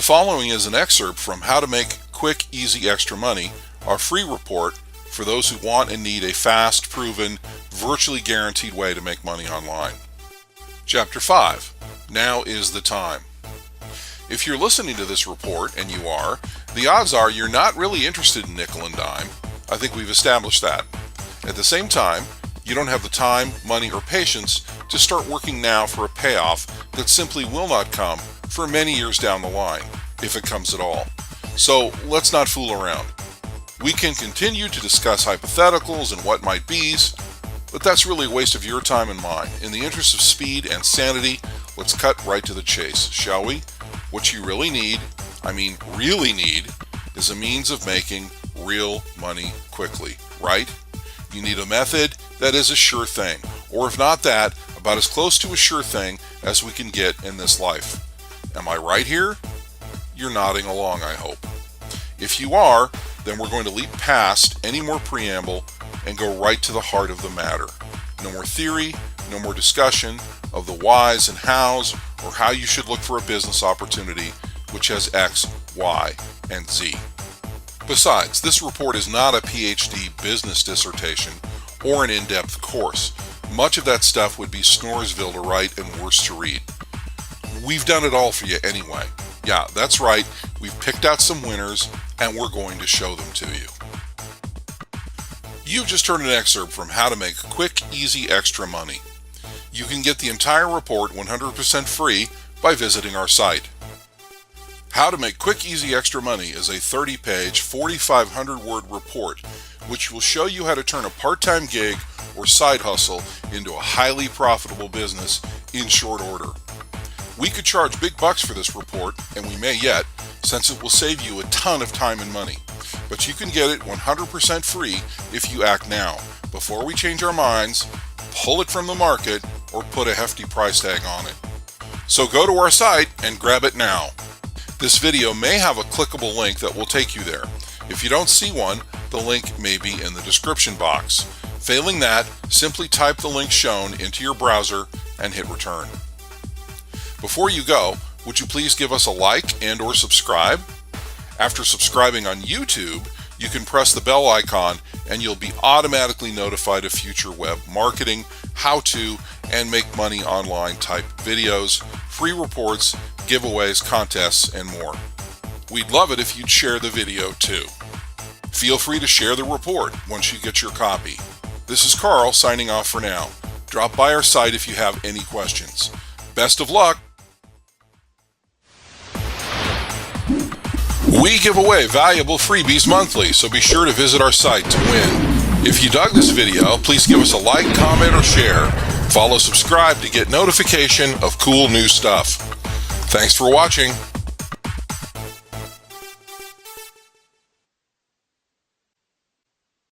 following is an excerpt from How to Make Quick, Easy Extra Money, our free report for those who want and need a fast, proven, virtually guaranteed way to make money online. Chapter 5. Now is the time. If you're listening to this report, and you are, the odds are you're not really interested in nickel and dime. I think we've established that. At the same time, you don't have the time, money, or patience to start working now for a payoff that simply will not come for many years down the line, if it comes at all. So let's not fool around. We can continue to discuss hypotheticals and what might be's, but that's really a waste of your time and mine. In the interest of speed and sanity, let's cut right to the chase, shall we? What you really need, is a means of making real money quickly, right? You need a method that is a sure thing, or if not that, about as close to a sure thing as we can get in this life. Am I right here? You're nodding along, I hope. If you are, then we're going to leap past any more preamble and go right to the heart of the matter. No more theory, no more discussion of the whys and hows, or how you should look for a business opportunity which has X, Y, and Z. Besides, this report is not a PhD business dissertation or an in-depth course. Much of that stuff would be Snoresville to write and worse to read. We've done it all for you anyway. Yeah, that's right, we've picked out some winners and we're going to show them to you. You've just heard an excerpt from How to Make Quick, Easy Extra Money. You can get the entire report 100% free by visiting our site. How to Make Quick, Easy Extra Money is a 30-page, 4,500-word report which will show you how to turn a part-time gig or side hustle into a highly profitable business in short order. We could charge big bucks for this report, and we may yet, since it will save you a ton of time and money. But you can get it 100% free if you act now, before we change our minds, pull it from the market, or put a hefty price tag on it. So go to our site and grab it now. This video may have a clickable link that will take you there. If you don't see one, the link may be in the description box. Failing that, simply type the link shown into your browser and hit return. Before you go, would you please give us a like and or subscribe? After subscribing on YouTube, you can press the bell icon and you'll be automatically notified of future web marketing, how-to, and make money online type videos, free reports, giveaways, contests, and more. We'd love it if you'd share the video too. Feel free to share the report once you get your copy. This is Carl signing off for now. Drop by our site if you have any questions. Best of luck! We give away valuable freebies monthly, so be sure to visit our site to win. If you dug this video, please give us a like, comment, or share. Follow, subscribe to get notification of cool new stuff. Thanks for watching.